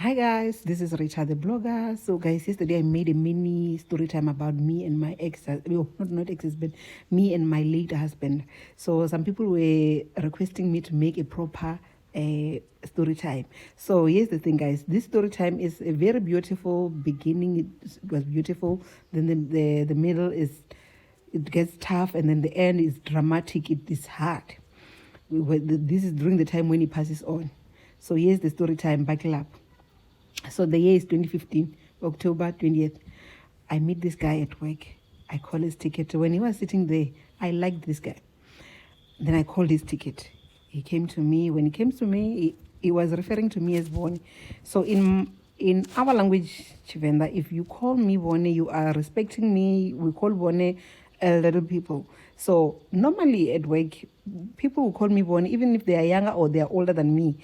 Hi guys, this is Rita the blogger. So guys, yesterday I made a mini story time about me and my not ex-husband, me and my late husband. So some people were requesting me to make a proper story time. So here's the thing, guys. This story time is a very beautiful beginning. It was beautiful. Then the middle it gets tough, and then the end is dramatic. It is hard. This is during the time when he passes on. So here's the story time. Buckle up. So the year is 2015, October 20th. I meet this guy at work. I call his ticket. When he was sitting there, I liked this guy. Then I called his ticket. He came to me. When he came to me, he was referring to me as Bonnie. So in our language, Chivenda, if you call me Bonnie, you are respecting me. We call Bonnie little people. So normally at work, people who call me Bonnie, even if they are younger or they are older than me,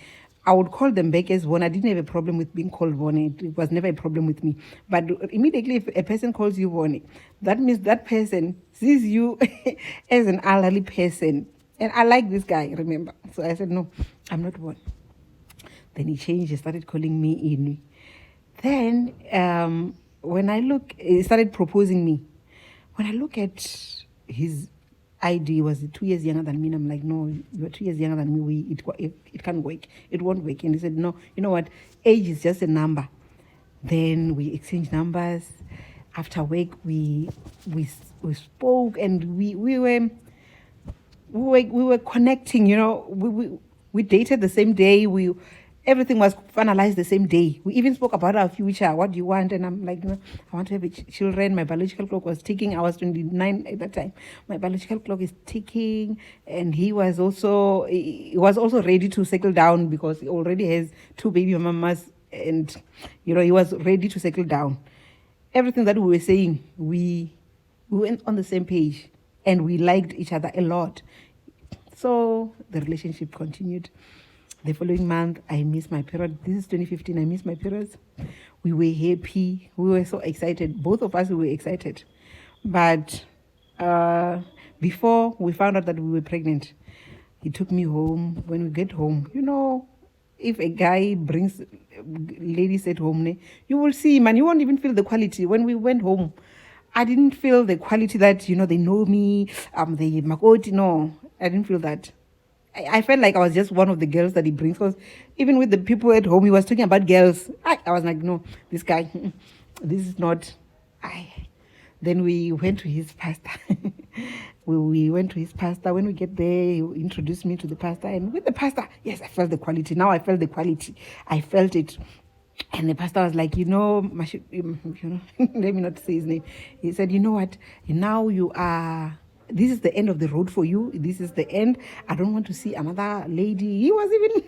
I would call them back as Bonnie. I didn't have a problem with being called Bonnie. It was never a problem with me. But immediately if a person calls you Bonnie, that means that person sees you as an elderly person. And I like this guy, remember. So I said, no, I'm not Bonnie. Then he changed. He started calling me Inui. Then when I look, he started proposing me. When I look at his ID, was 2 years younger than me, and I'm like, no, you're 2 years younger than me. It can't work. It won't work. And he said, no, you know what? Age is just a number. Then we exchanged numbers. After work, we spoke, and we were connecting. You know, we dated the same day. Everything was finalized the same day. We even spoke about our future. What do you want? And I'm like, no, I want to have children. My biological clock was ticking. I was 29 at that time. My biological clock is ticking. And he was also ready to settle down because he already has 2 baby mamas. And, you know, he was ready to settle down. Everything that we were saying, we went on the same page. And we liked each other a lot. So the relationship continued. The following month, I missed my period. This is 2015. I missed my periods. We were happy. We were so excited. Both of us, we were excited. But before we found out that we were pregnant, he took me home. When we get home, you know, if a guy brings ladies at home, you will see him and you won't even feel the quality. When we went home, I didn't feel the quality that, you know, they know me, they makoti. No, I didn't feel that. I felt like I was just one of the girls that he brings. Because even with the people at home, he was talking about girls. I was like, no, this guy, this is not. Then we went to his pastor. we went to his pastor. When we get there, he introduced me to the pastor. And with the pastor, yes, I felt the quality. Now I felt the quality. I felt it. And the pastor was like, you know, let me not say his name. He said, you know what? Now you are... This is the end of the road for you. This is the end. I don't want to see another lady. He was even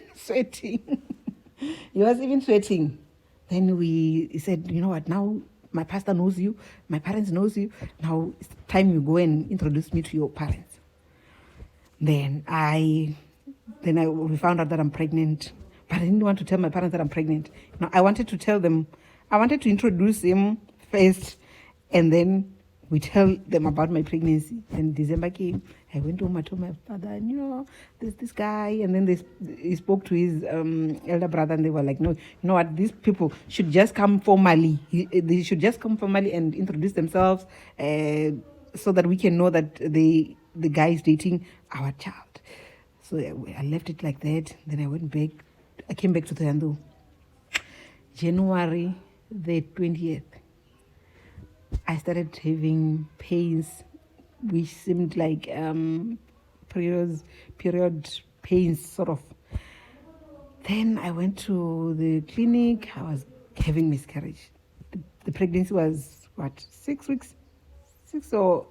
sweating. Then he said, you know what, now my pastor knows you. My parents knows you. Now it's time you go and introduce me to your parents. Then we found out that I'm pregnant. But I didn't want to tell my parents that I'm pregnant. Now I wanted to tell them. I wanted to introduce him first. And then we tell them about my pregnancy. And December came. I went home. I told my father, and you know, there's this guy. And then he spoke to his elder brother, and they were like, no, you know what? These people should just come formally. They should just come formally and introduce themselves, so that we can know that the guy is dating our child. So I left it like that. Then I went back. I came back to Thohoyandou. January the 20th. I started having pains, which seemed like period pains, sort of. Then I went to the clinic. I was having miscarriage. The pregnancy was, 6 weeks? 6 or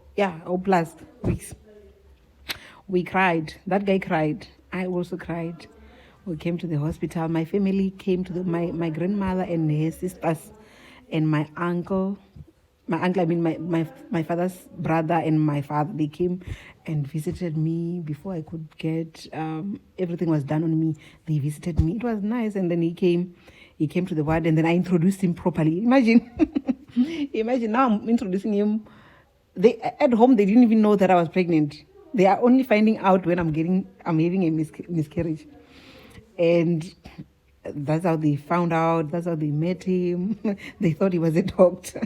plus weeks. We cried. That guy cried. I also cried. We came to the hospital. My family came to my grandmother and her sisters and my uncle. I mean my father's brother and my father, they came and visited me before I could get, everything was done on me. They visited me. It was nice. And then he came to the ward, and then I introduced him properly. Imagine now I'm introducing him. At home, they didn't even know that I was pregnant. They are only finding out when I'm having a miscarriage. And That's how they found out. That's how they met him. They thought he was a doctor.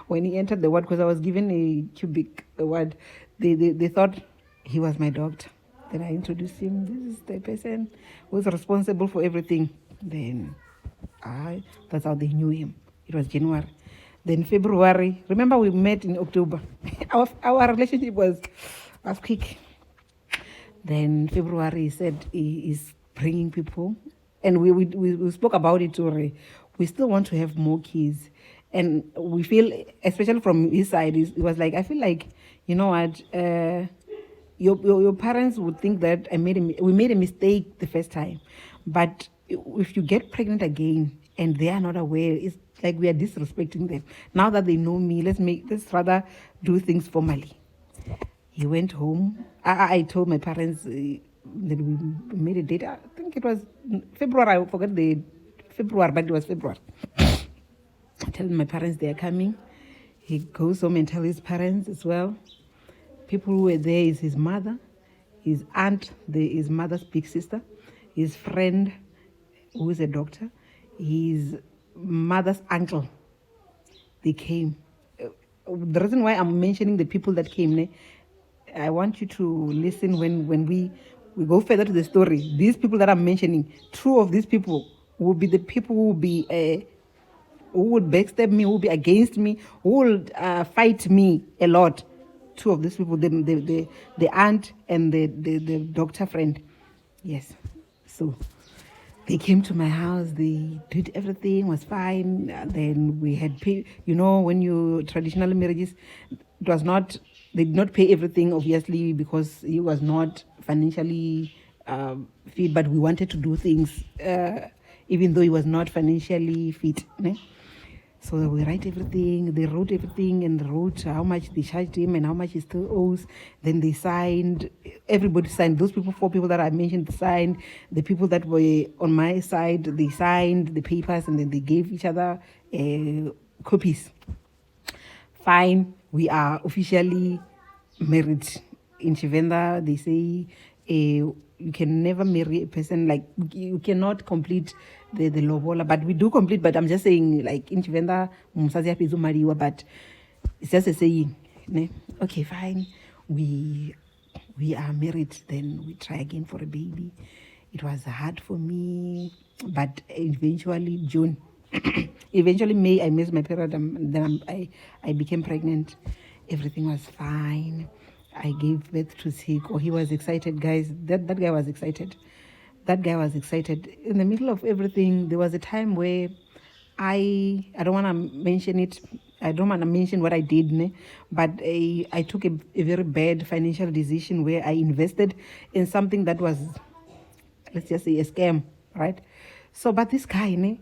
When he entered the ward, because I was given a cubic ward, they thought he was my doctor. Then I introduced him. This is the person who's responsible for everything. Then that's how they knew him. It was January. Then February. Remember, we met in October. Our relationship was quick. Then February, he said he is bringing people, and we spoke about it already. We still want to have more kids, and we feel, especially from his side, it was like, I feel like, you know what, your parents would think that we made a mistake the first time, but if you get pregnant again and they are not aware, it's like we are disrespecting them. Now that they know me, let's rather do things formally. He went home. I told my parents that we made a date. I think it was February. I forgot the February, but it was February. Telling my parents they are coming. He goes home and tells his parents as well. People who were there is his mother, his aunt, his mother's big sister, his friend who is a doctor, his mother's uncle. They came. The reason why I'm mentioning the people that came, I want you to listen when we go further to the story. These people that I'm mentioning, two of these people will be the people who will be who would backstab me, who will be against me, who will fight me a lot. Two of these people, the aunt and the doctor friend. Yes. So they came to my house, they did everything, was fine. Then we had when you traditional marriages, it was not, they did not pay everything, obviously, because he was not financially fit, but we wanted to do things, even though he was not financially fit. So we write everything, they wrote everything and wrote how much they charged him and how much he still owes. Then they signed, everybody signed. Those people, 4 people that I mentioned signed. The people that were on my side, they signed the papers and then they gave each other copies. Fine, we are officially married. In Chivenda, they say you can never marry a person, like you cannot complete the lobola, but we do complete. But I'm just saying, like in Chivenda, but it's just a saying. Okay, fine, we are married. Then we try again for a baby. It was hard for me, but eventually June. Eventually May, I missed my period. Then I became pregnant. Everything was fine. I gave birth to Siko. He was excited, guys. That guy was excited. That guy was excited. In the middle of everything, there was a time where I don't want to mention it. I don't want to mention what I did, but I took a very bad financial decision where I invested in something that was, let's just say, a scam, right? So, but this guy,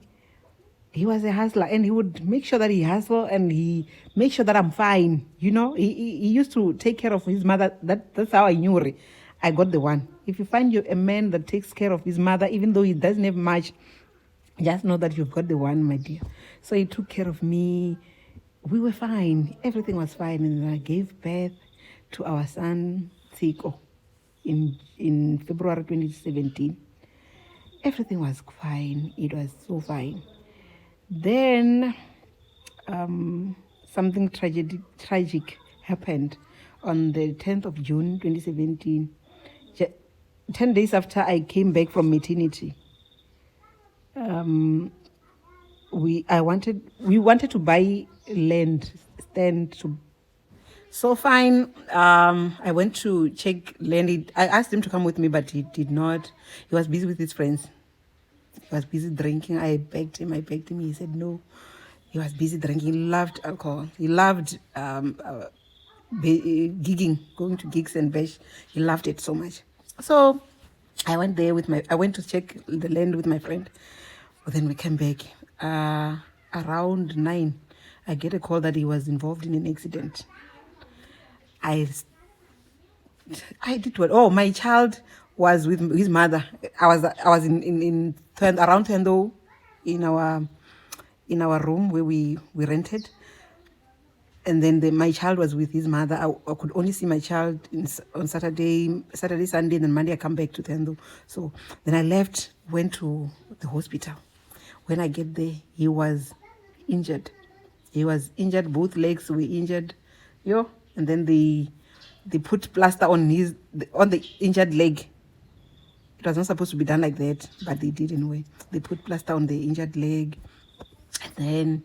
he was a hustler, and he would make sure that he hustle and he make sure that I'm fine. He used to take care of his mother. That's how I knew it. I got the one. If you find a man that takes care of his mother, even though he doesn't have much, just know that you've got the one, my dear. So he took care of me. We were fine. Everything was fine. And I gave birth to our son, Siko, in February 2017. Everything was fine. It was so fine. Then something tragic happened on the 10th of June 2017. 10 days after I came back from maternity. We wanted to buy land stand to. So fine, I went to check land. I asked him to come with me, but he did not. He was busy with his friends. He was busy drinking. I begged him. He said no. He was busy drinking. He loved alcohol. He loved gigging, going to gigs and bash. He loved it so much. So I went there I went to check the land with my friend. But then we came back. Around 9, I get a call that he was involved in an accident. I did what? Oh, my child was with his mother. I was in around Tendo in our room where we rented. And then my child was with his mother. I could only see my child on Saturday, Sunday, then Monday I come back to Tendo. So then I left, went to the hospital. When I get there, he was injured. He was injured. Both legs were injured. And then they put plaster on the injured leg. It was not supposed to be done like that, but they did anyway. They put plaster on the injured leg, and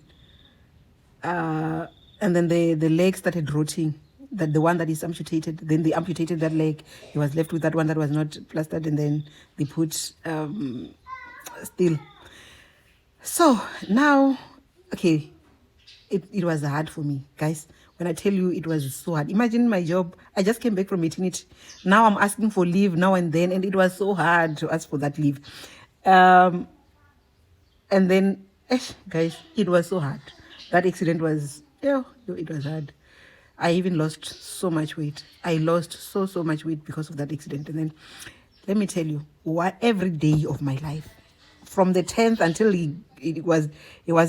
then the leg started rotting. That the one that is amputated, then they amputated that leg. He was left with that one that was not plastered, and then they put steel. So now, okay, it was hard for me, guys. When I tell you it was so hard. Imagine my job. I just came back from maternity. Now I'm asking for leave now and then, and it was so hard to ask for that leave. And then, guys, it was so hard. That accident was, it was hard. I even lost so much weight. I lost so much weight because of that accident. And then, let me tell you, every day of my life, from the 10th until he was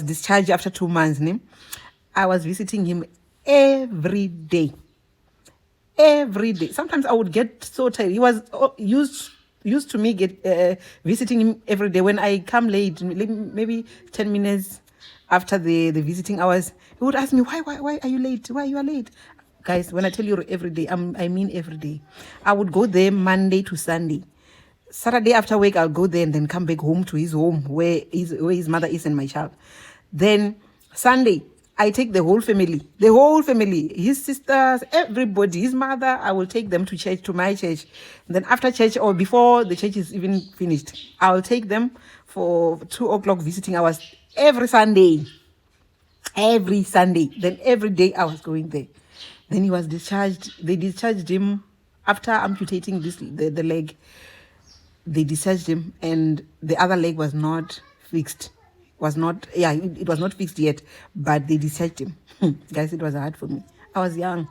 discharged after 2 months, I was visiting him every day. Every day. Sometimes I would get so tired. He was used to me visiting him every day. When I come late, maybe 10 minutes after the visiting hours, he would ask me, why are you late? Why you are late? Guys, when I tell you every day, I mean every day. I would go there Monday to Sunday. Saturday after work, I'll go there and then come back home to his home where his mother is and my child. Then Sunday, I take the whole family, his sisters, everybody, his mother, I will take them to my church. And then after church or before the church is even finished, I'll take them for 2:00 visiting hours every Sunday. Then every day I was going there. Then he was discharged. They discharged him after amputating the leg. They discharged him, and the other leg was not fixed. It was not fixed yet, but they discharged him. Guys, it was hard for me. I was young.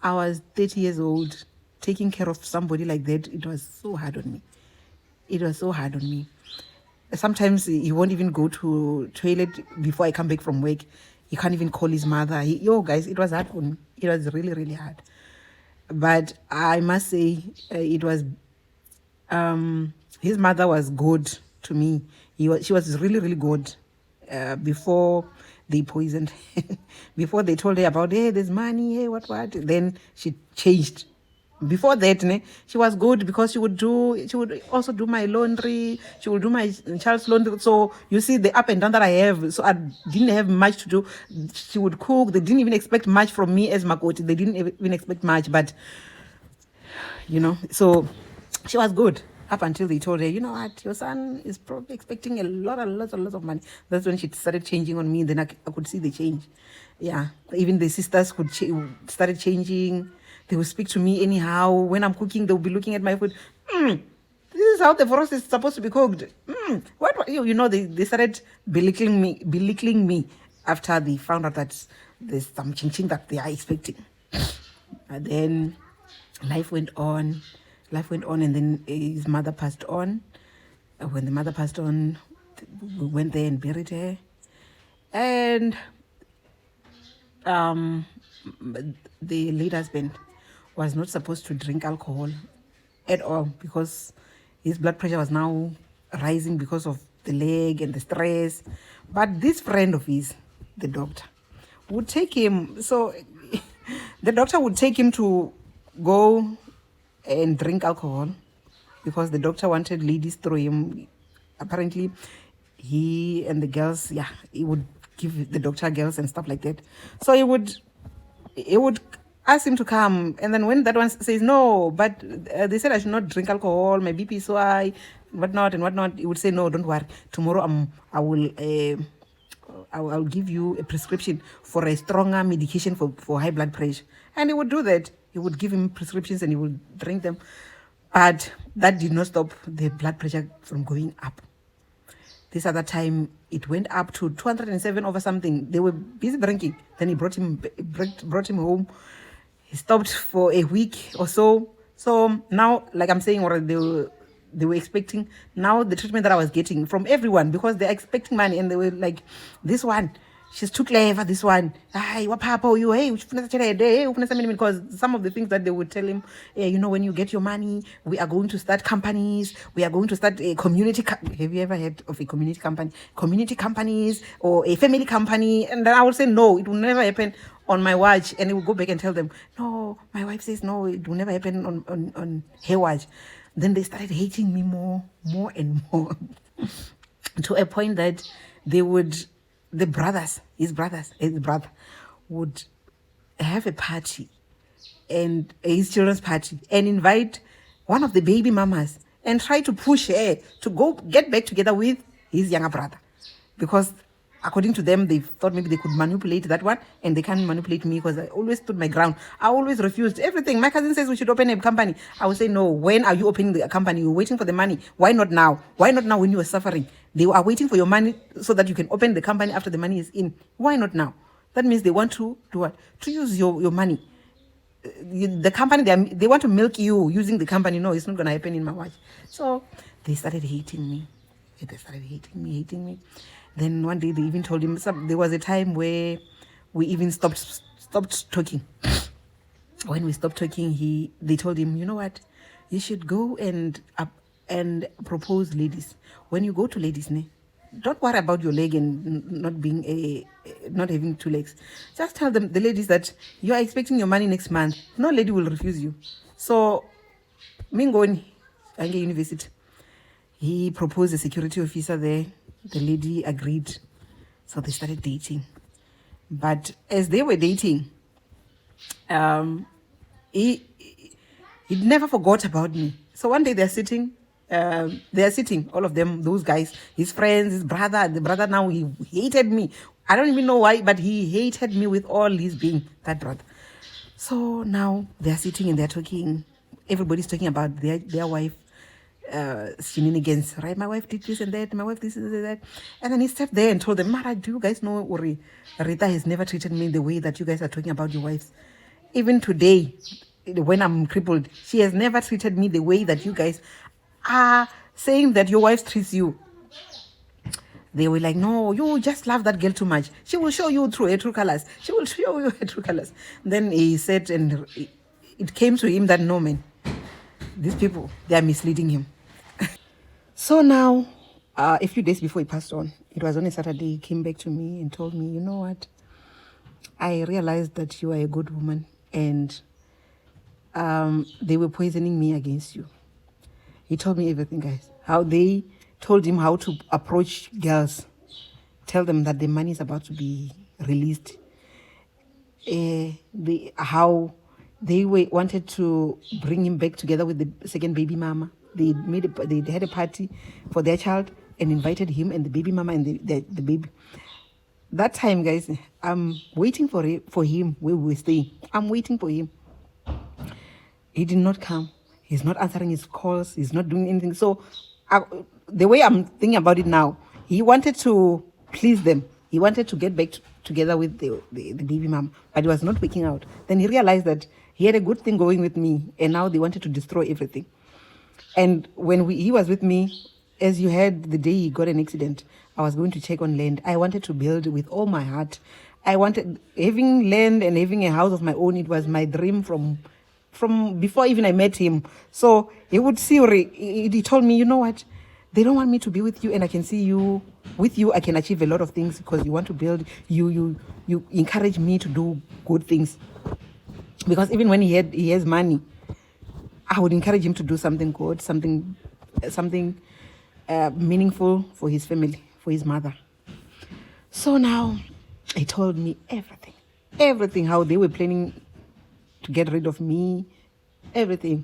I was 30 years old. Taking care of somebody like that, it was so hard on me. Sometimes he won't even go to toilet before I come back from work. He can't even call his mother. Guys, it was hard for me. It was really, really hard. But I must say, it was... his mother was good to me. She was really, really good. Before they poisoned, before they told her about, hey, there's money, hey, what, then she changed. Before that, she was good because she would also do my laundry. She would do my child's laundry. So you see the up and down that I have. So I didn't have much to do. She would cook. They didn't even expect much from me as Makoti. They didn't even expect much, but so she was good. Up until they told her, you know what, your son is probably expecting a lot of money. That's when she started changing on me. Then I could see the change. Yeah, even the sisters started changing. They would speak to me anyhow. When I'm cooking, they'll be looking at my food. This is how the forest is supposed to be cooked. What they started belittling me after they found out that there's some ching that they are expecting. And then life went on, and then his mother passed on. When the mother passed on, we went there and buried her. And the late husband was not supposed to drink alcohol at all because his blood pressure was now rising because of the leg and the stress. But this friend of his, the doctor, would take him. So the doctor would take him to go and drink alcohol because the doctor wanted ladies through him. Apparently, he and the girls, he would give the doctor girls and stuff like that. So he would ask him to come, and then when that one says no, but they said I should not drink alcohol, my BP is so high, whatnot, he would say no, don't worry. Tomorrow I will give you a prescription for a stronger medication for high blood pressure, and he would do that. He would give him prescriptions and he would drink them, but that did not stop the blood pressure from going up. This other time, it went up to 207 over something. They were busy drinking. Then he brought him home. He stopped for a week or so. So now, like I'm saying, or they were expecting now the treatment that I was getting from everyone because they're expecting money, and they were like, this one, she's too clever, this one. Hey, what papa you? Hey, because some of the things that they would tell him, when you get your money, we are going to start companies. We are going to start a community. Have you ever heard of a community company? Community companies or a family company? And then I would say, no, it will never happen on my watch. And he would go back and tell them, no, my wife says, no, it will never happen on her watch. Then they started hating me more and more to a point that they would, his brother would have a party, and his children's party, and invite one of the baby mamas and try to push her to go get back together with his younger brother, because according to them, they thought maybe they could manipulate that one, and they can't manipulate me because I always stood my ground. I always refused everything. My cousin says we should open a company. I would say, no, when are you opening the company? You're waiting for the money. Why not now? Why not now when you are suffering? They are waiting for your money so that you can open the company after the money is in. Why not now? That means they want to do what? To use your money. The company, they want to milk you using the company. No, it's not going to happen in my watch. So they started hating me. Hating me. Then one day they even told him, there was a time where we even stopped talking. When we stopped talking, they told him, you know what, you should go and propose ladies. When you go to ladies, don't worry about your leg and not having two legs. Just tell them, the ladies, that you are expecting your money next month. No lady will refuse you. So, me going to university, he proposed a security officer there. The lady agreed. So they started dating. But as they were dating, he never forgot about me. So one day they're sitting, all of them, those guys, his friends, his brother. The brother now, he hated me. I don't even know why, but he hated me with all his being, that brother. So now they're sitting and they're talking. Everybody's talking about their wife. Shenanigans, right? My wife did this and that. My wife this and that. And then he sat there and told them, Mara, do you guys know Rita has never treated me the way that you guys are talking about your wives? Even today, when I'm crippled, she has never treated me the way that you guys are saying that your wife treats you. They were like, no, you just love that girl too much. She will show you through her true colors. She will show you her true colors. Then he said, and it came to him that, no, man, these people, they are misleading him. So now, a few days before he passed on, it was on a Saturday, he came back to me and told me, you know what, I realized that you are a good woman, and they were poisoning me against you. He told me everything, guys. How they told him how to approach girls, tell them that the money is about to be released. How they wanted to bring him back together with the second baby mama. They had a party for their child and invited him and the baby mama and the baby. That time, guys, I'm waiting for him where we were staying. I'm waiting for him. He did not come. He's not answering his calls. He's not doing anything. So the way I'm thinking about it now, he wanted to please them. He wanted to get back together with the baby mom, but it was not working out. Then he realized that he had a good thing going with me, and now they wanted to destroy everything. And when he was with me, as you heard the day he got an accident, I was going to check on land. I wanted to build with all my heart. I wanted having land and having a house of my own. It was my dream from before even I met him. So he would see, he told me, you know what, they don't want me to be with you, and I can see you, with you I can achieve a lot of things, because you want to build, you encourage me to do good things. Because even when he has money, I would encourage him to do something good, something meaningful for his family, for his mother. So now he told me everything, how they were planning to get rid of me, everything.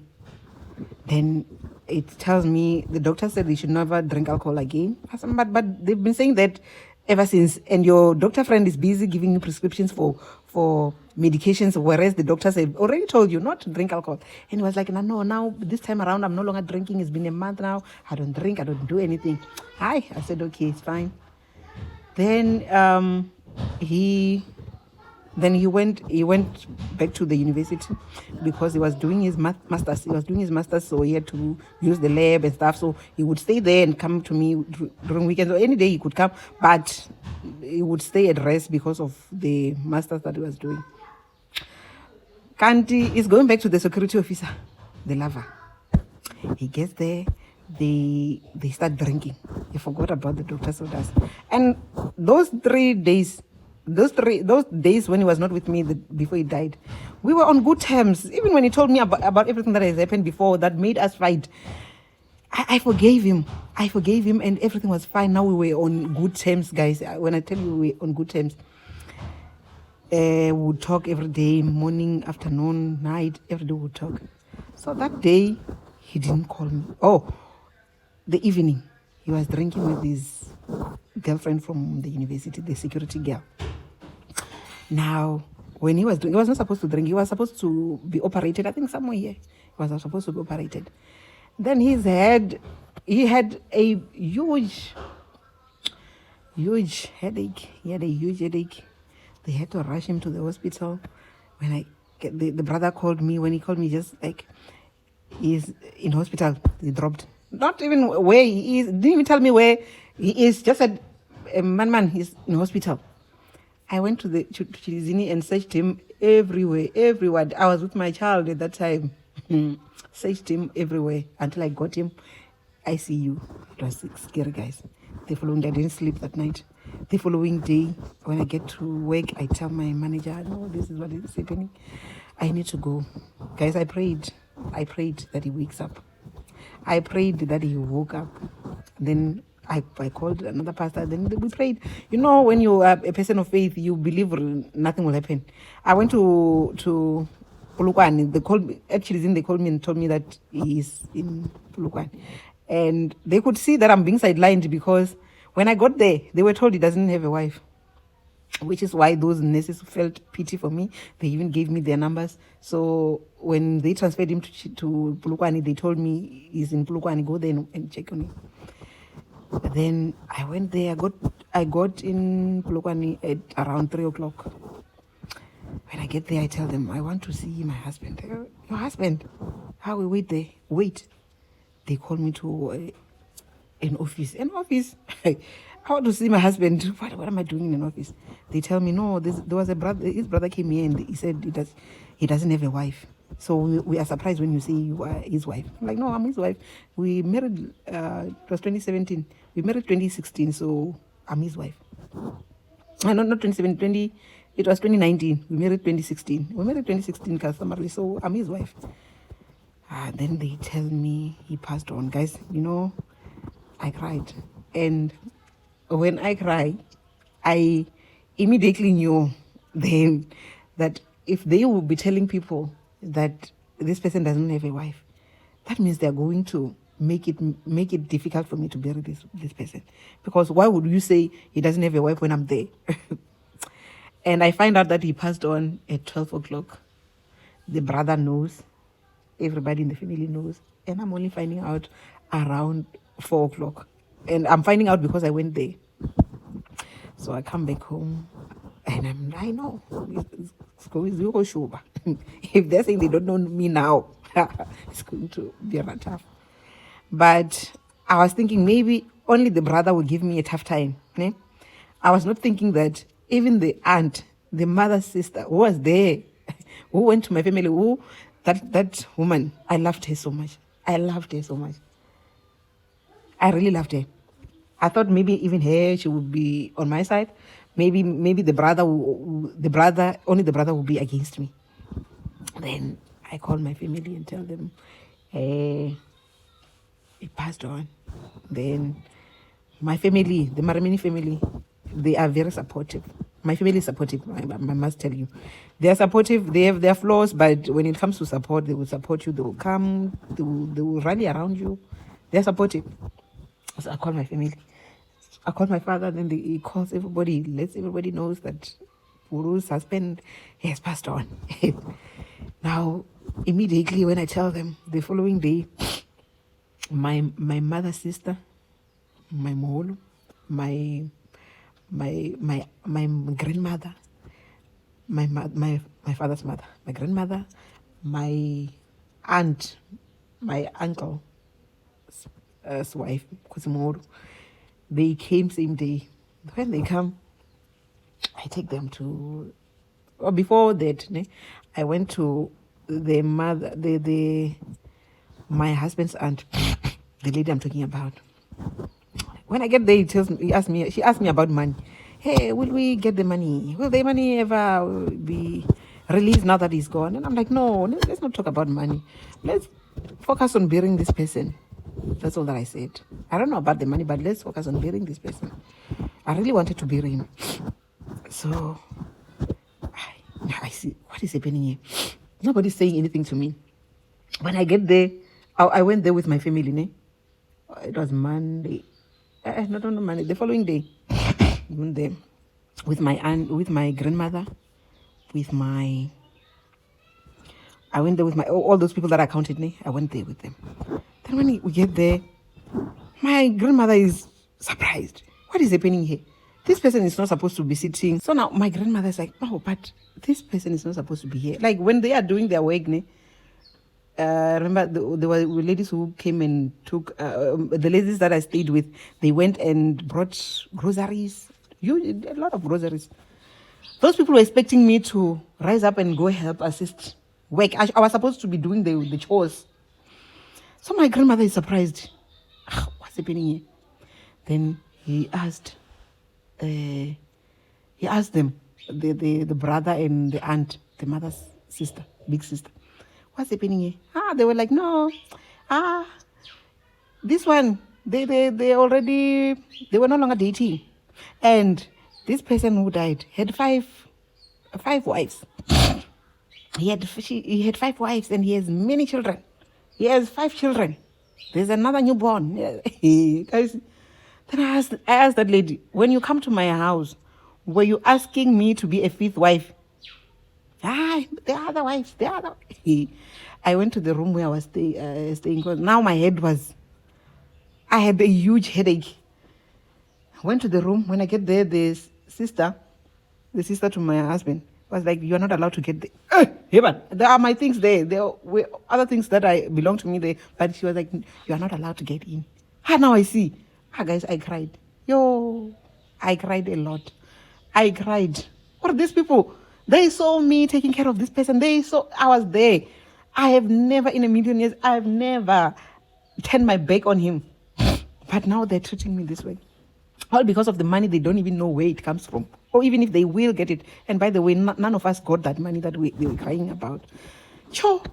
Then it tells me the doctor said they should never drink alcohol again. I said, but they've been saying that ever since, and your doctor friend is busy giving you prescriptions for medications, whereas the doctors have already told you not to drink alcohol. And he was like, no, now this time around I'm no longer drinking. It's been a month now. I don't drink. I don't do anything. I said, okay, it's fine. Then he went back to the university because he was doing his masters. So he had to use the lab and stuff. So he would stay there and come to me during weekends, or any day he could come. But he would stay at rest because of the masters that he was doing. Kanti is going back to the security officer, the lover. He gets there, they start drinking. He forgot about the doctor's orders. And those 3 days, those days when he was not with me before he died, we were on good terms. Even when he told me about everything that has happened before that made us fight, I forgave him. I forgave him and everything was fine. Now we were on good terms, guys. When I tell you we were on good terms, we would talk every day, morning, afternoon, night, every day we would talk. So that day, he didn't call me. Oh, the evening, he was drinking with his girlfriend from the university, the security girl. Now, when he was not supposed to drink. He was supposed to be operated, I think somewhere here. He was supposed to be operated. Then he had a huge headache. He had a huge headache. They had to rush him to the hospital. When the brother called me, when he called me, just like, he's in hospital. He dropped. Not even where he is. Didn't even tell me where he is. Just said, man, he's in hospital. I went to Chilizini and searched him everywhere, everywhere. I was with my child at that time. Searched him everywhere until I got him. ICU. It was scary, guys. The following day, I didn't sleep that night. The following day, when I get to work, I tell my manager, no, this is what is happening. I need to go. Guys, I prayed that he wakes up. I prayed that he woke up. Then I called another pastor. Then we prayed. You know, when you are a person of faith, you believe nothing will happen. I went to Polokwane. They called me and told me that he is in Polokwane. And they could see that I'm being sidelined because when I got there, they were told he doesn't have a wife, which is why those nurses felt pity for me. They even gave me their numbers. So when they transferred him to Polokwane, they told me he's in Polokwane, go there and check on him. Then I went there. I got in Polokwane at around 3 o'clock. When I get there, I tell them, I want to see my husband. Your husband? How we wait there? Wait. They call me to an office. An office? I want to see my husband. What am I doing in an office? They tell me, no, there was a brother. His brother came here and he said he doesn't have a wife. So we are surprised when you say you are his wife. I'm like, no, I'm his wife. We married, it was 2017. We married 2016, so I'm his wife. Not 2017, it was 2019. We married 2016. We married 2016 customarily, so I'm his wife. Then they tell me he passed on. Guys, you know, I cried. And when I cry, I immediately knew then that if they will be telling people that this person doesn't have a wife, that means they're going to make it difficult for me to bury this person. Because why would you say he doesn't have a wife when I'm there? And I find out that he passed on at 12 o'clock. The brother knows. Everybody in the family knows. And I'm only finding out around 4 o'clock. And I'm finding out because I went there. So I come back home. And I know. It's going to be Shuba. If they're saying they don't know me now, it's going to be rather tough. But I was thinking maybe only the brother would give me a tough time. Eh? I was not thinking that even the aunt, the mother's sister, who was there, who went to my family, that woman, I loved her so much. I loved her so much. I really loved her. I thought maybe even her, she would be on my side. Maybe only the brother would be against me. Then I called my family and tell them, he passed on. Then my family, the Maramini family, they are very supportive. My family is supportive, I must tell you. They are supportive, they have their flaws, but when it comes to support, they will support you, they will come, they will rally around you. They are supportive. So I called my family. I called my father, then he calls everybody, lets everybody knows that Puru's husband has passed on. Now, immediately when I tell them, the following day, my mother's sister, my mom, my grandmother, my father's mother, my grandmother, my aunt, my uncle's wife, Kusimoro, they came same day. When they come, I take them to, or before that, I went to the mother, my husband's aunt, the lady I'm talking about. When I get there, she asked me about money. Hey, will we get the money? Will the money ever be released now that he's gone? And I'm like, no, let's not talk about money. Let's focus on burying this person. That's all that I said. I don't know about the money, but let's focus on burying this person. I really wanted to bury him. So I see what is happening here. Nobody's saying anything to me. When I get there, I went there with my family. It was Monday. Not on Monday. The following day, I went there with my aunt, with my grandmother, I went there with all those people that I counted. I went there with them. Then when we get there, my grandmother is surprised. What is happening here? This person is not supposed to be sitting. So now my grandmother is like, oh, but this person is not supposed to be here. Like when they are doing their work, remember there were ladies who came and took, the ladies that I stayed with, they went and brought groceries, a lot of groceries. Those people were expecting me to rise up and go help, assist, work. I was supposed to be doing the chores. So my grandmother is surprised. What's happening here? Then he asked them, the brother and the aunt, the mother's sister, big sister, what's happening here? They were like, no, this one, they were no longer dating. And this person who died had five wives. He had 5 wives and he has many children. He has 5 children. There's another newborn. Guys, then I asked that lady, when you come to my house, were you asking me to be a 5th wife? The other wives. I went to the room where I was staying. Because now I had a huge headache. Went to the room. When I get there, the sister to my husband was like, you are not allowed to get there. There are my things there. There were other things that belong to me there. But she was like, you are not allowed to get in. Now I see. Guys, I cried. I cried a lot. I cried. What are these people? They saw me taking care of this person. I was there. I have never in a million years, I've never turned my back on him. But now they're treating me this way. All because of the money. They don't even know where it comes from. Or even if they will get it. And by the way, none of us got that money that they were crying about.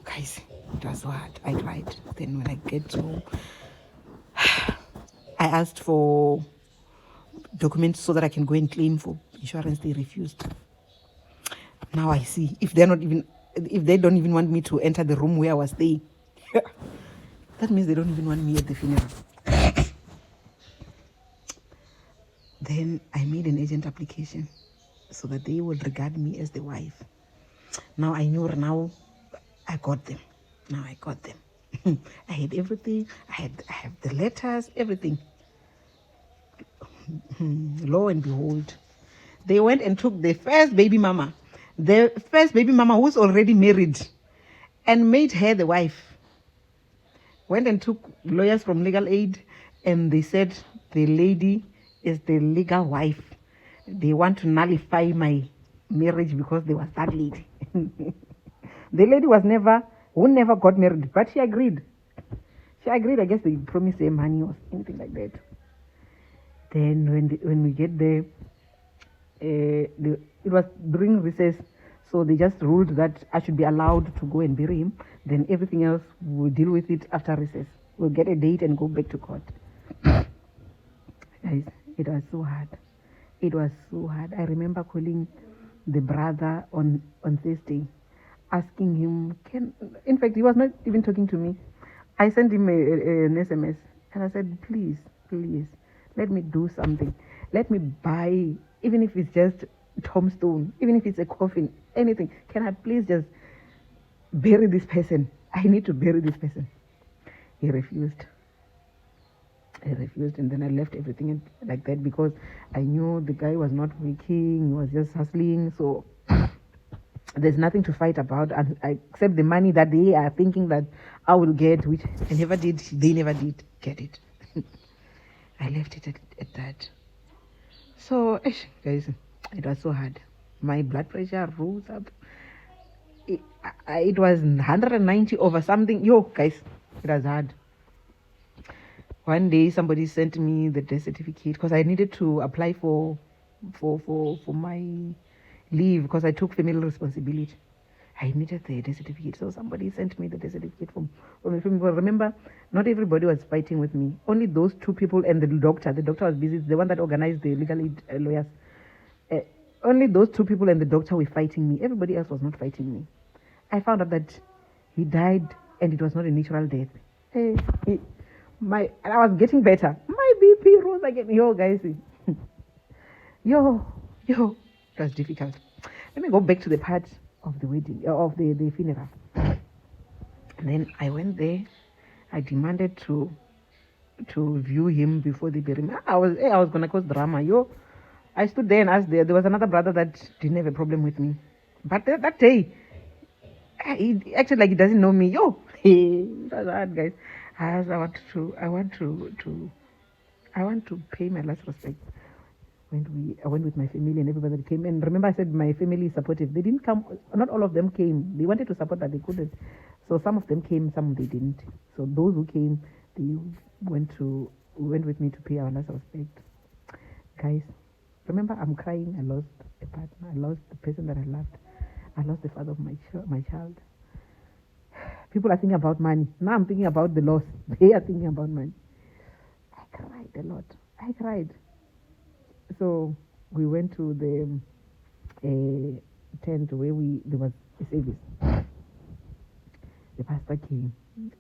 Guys, it was so hard. I cried. Then when I get home, I asked for documents so that I can go and claim for insurance. They refused. Now I see. If they don't even want me to enter the room where I was staying, that means they don't even want me at the funeral. Then I made an agent application so that they will regard me as the wife. Now I know, I got them. I had everything. I have the letters, everything. Lo and behold, they went and took the first baby mama who's already married, and made her the wife. Went and took lawyers from legal aid, and they said the lady is the legal wife. They want to nullify my marriage because there was that lady. The lady who never got married, but she agreed. I guess they promised her money or anything like that. Then when we get there, it was during recess, so they just ruled that I should be allowed to go and bury him. Then everything else, we'll deal with it after recess. We'll get a date and go back to court. Guys, it was so hard. I remember calling the brother on Thursday, asking him, in fact, he was not even talking to me. I sent him an SMS, and I said, please, let me do something. Let me buy, even if it's just tombstone, even if it's a coffin, anything. Can I please just bury this person? I need to bury this person. He refused. And then I left everything like that because I knew the guy was not working, he was just hustling. So there's nothing to fight about, except the money that they are thinking that I will get, which they never did get it. I left it at that. So, guys, It was so hard. My blood pressure rose up. It was 190 over something. Yo, guys, it was hard. One day somebody sent me the death certificate because I needed to apply for my leave because I took family responsibility. I needed the death certificate. So somebody sent me the death certificate from the family. But remember, not everybody was fighting with me. Only those two people and the doctor. The doctor was busy. The one that organized the legal aid lawyers. Only those two people and the doctor were fighting me. Everybody else was not fighting me. I found out that he died and it was not a natural death. Hey, and I was getting better. My BP rose again. Yo, guys. yo, it was difficult. Let me go back to the part of the wedding, of the funeral. And then I went there. I demanded to view him before they buried me. I was gonna cause drama. I stood there and asked there was another brother that didn't have a problem with me. But that day, he acted like he doesn't know me. It was hard, guys. I want to pay my last respect. I went with my family and everybody that came. And remember, I said my family is supportive. They didn't come. Not all of them came. They wanted to support, but they couldn't. So some of them came, some they didn't. So those who came, they went with me to pay our last respect. Guys, remember, I'm crying. I lost a partner. I lost the person that I loved. I lost the father of my child. People are thinking about money. Now I'm thinking about the loss. They are thinking about money. I cried a lot. I cried. So we went to the tent where there was a service. The pastor came.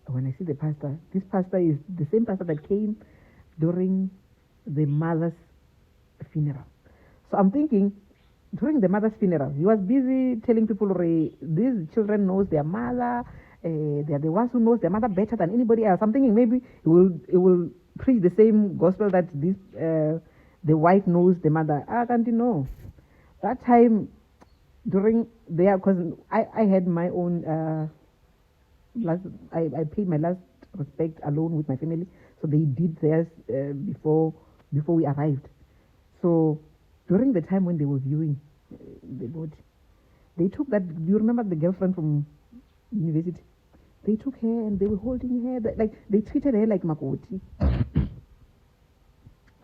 When I see the pastor, this pastor is the same pastor that came during the mother's funeral. So I'm thinking, during the mother's funeral, he was busy telling people, these children knows their mother. They are the ones who knows their mother better than anybody else. I'm thinking maybe he will preach the same gospel that the wife knows the mother. I can't know. That time during there, because I had my own I paid my last respect alone with my family, so they did theirs before we arrived. So during the time when they were viewing the body, they took that. Do you remember the girlfriend from university? They took her and they were holding her, like they treated her like makoti.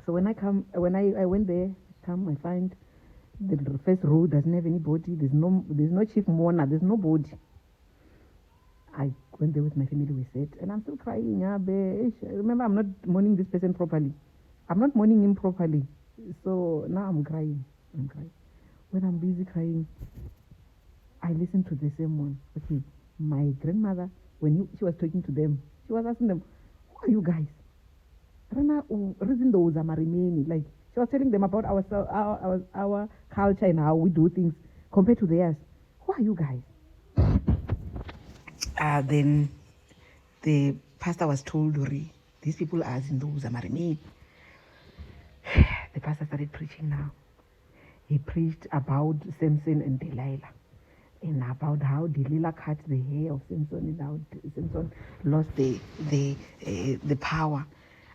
So when I went there, I find the first row doesn't have anybody. There's no chief mourner. There's nobody. I went there with my family. We sat, and I'm still crying. Remember, I'm not mourning this person properly. I'm not mourning him properly. So now I'm crying. When I'm busy crying, I listen to the same one. Okay, my grandmother, when she was talking to them, she was asking them, "Who are you guys?" Reason those are like she was telling them about our culture and how we do things compared to theirs. Who are you guys? Then the pastor was told, these people are those are remain. The pastor started preaching now. He preached about Samson and Delilah, and about how Delilah cut the hair of Samson and how Samson lost the power.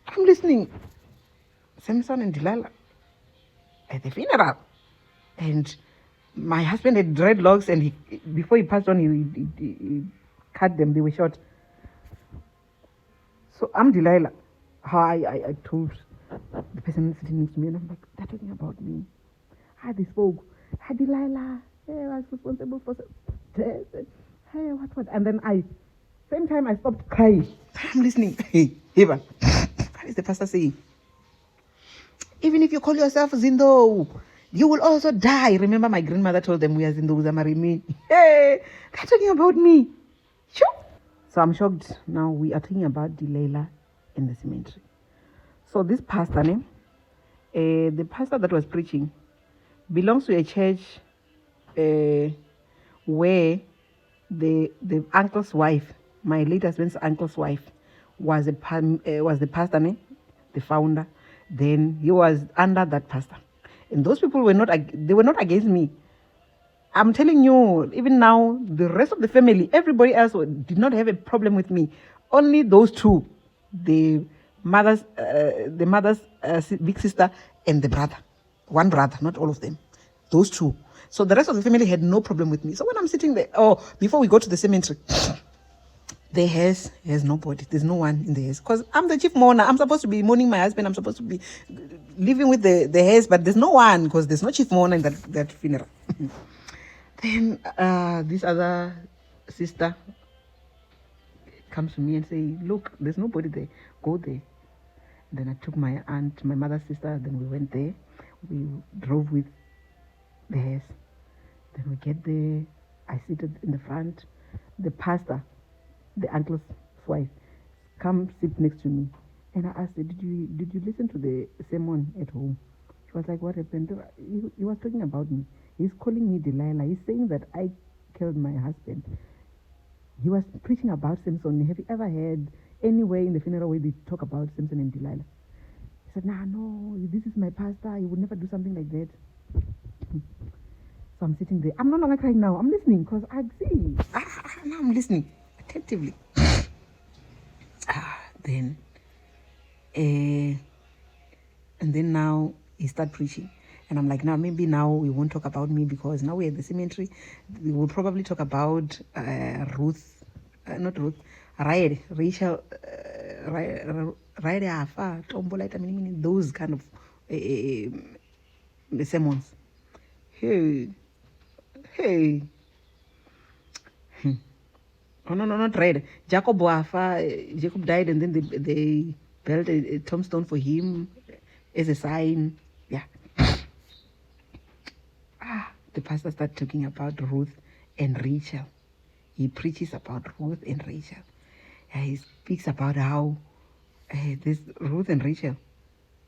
I'm listening. Samson and Delilah at the funeral, and my husband had dreadlocks, and before he passed on, he cut them. They were short. So I'm Delilah. How I told the person sitting next to me, and I'm like, they're talking about me. How they spoke. Hi Delilah. Hey, I was responsible for death. Hey, what? And then same time I stopped crying. I'm listening. Hey, Eva. What is the pastor saying? Even if you call yourself Zindo, you will also die. Remember, my grandmother told them we are Zindo Uzamarimi. Hey, they're talking about me. Sure. So I'm shocked. Now we are talking about Delilah in the cemetery. So this pastor, the pastor that was preaching, belongs to a church where the uncle's wife, my late husband's uncle's wife, was the pastor, the founder. Then he was under that pastor, and those people were not against me. I'm telling you, even now, the rest of the family, everybody else did not have a problem with me. Only those two, the mother's big sister and the brother, one brother, not all of them. those two. So the rest of the family had no problem with me. So when I'm sitting there, before we go to the cemetery, the hearse has nobody. There's no one in the hearse. Because I'm the chief mourner. I'm supposed to be mourning my husband. I'm supposed to be living with the hearse, but there's no one because there's no chief mourner in that funeral. Then this other sister comes to me and say, look, there's nobody there. Go there. Then I took my aunt, my mother's sister. Then we went there. We drove with the hearse. Then we get there. I seated in the front. The pastor, the uncle's wife, come sit next to me. And I asked her, did you listen to the sermon at home? She was like, what happened? He was talking about me. He's calling me Delilah. He's saying that I killed my husband. He was preaching about Samson. Have you ever heard anywhere in the funeral where they talk about Samson and Delilah? He said, no, this is my pastor. He would never do something like that. So I'm sitting there. I'm no longer crying now. I'm listening because I see. Now I'm listening attentively. Then, and then now he started preaching. And I'm like, maybe now we won't talk about me because now we're at the cemetery. We will probably talk about Ruth, not Ruth, Rachel, those kind of sermons. Hey. Oh, no, not Red. Jacob Jacob died, and then they built a tombstone for him as a sign. Yeah. The pastor started talking about Ruth and Rachel. He preaches about Ruth and Rachel. He speaks about how this Ruth and Rachel.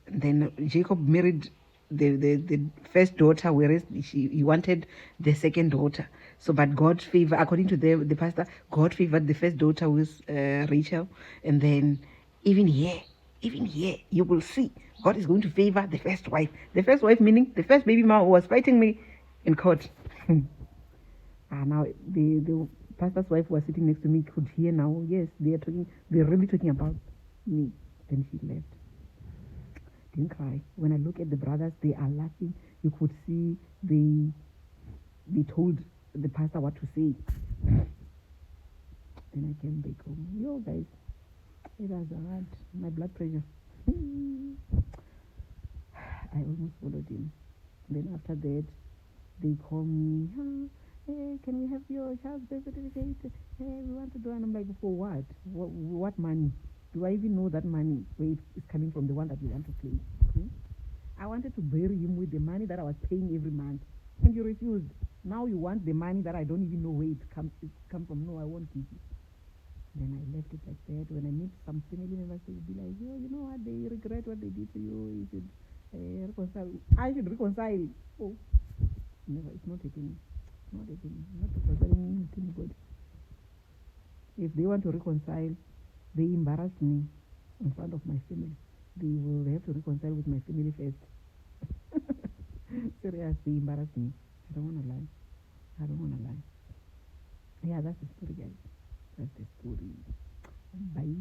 And then Jacob married the first daughter, whereas he wanted the second daughter. So, but God favored, according to the pastor, God favored the first daughter with Rachel. And then even here, you will see God is going to favor the first wife. The first wife meaning the first baby mama who was fighting me in court. Now the pastor's wife who was sitting next to me could hear now. Yes, they're really talking about me. Then she left. Didn't cry. When I look at the brothers, they are laughing. You could see they told the pastor what to say. Then I came back home. Yo guys, it was hard. My blood pressure. I almost followed him. Then after that, they call me. Hey, can we have your child's birth certificate? Hey, we want to do. And I'm like, for what? What money? Do I even know that money where it is coming from, the one that you want to claim? I wanted to bury him with the money that I was paying every month, and you refused. Now you want the money that I don't even know where it come from. No, I won't give you. Then I left it like that. When I meet some family members, they will be like, yo, you know what? They regret what they did to you. You should reconcile. I should reconcile. Oh, never. It's not happening. Not happening. Not reconciling with anybody. If they want to reconcile, they embarrassed me in front of my family. They will have to reconcile with my family first. Serious, they embarrassed me. I don't want to lie. Yeah, that's the story, guys. That's the story. Bye.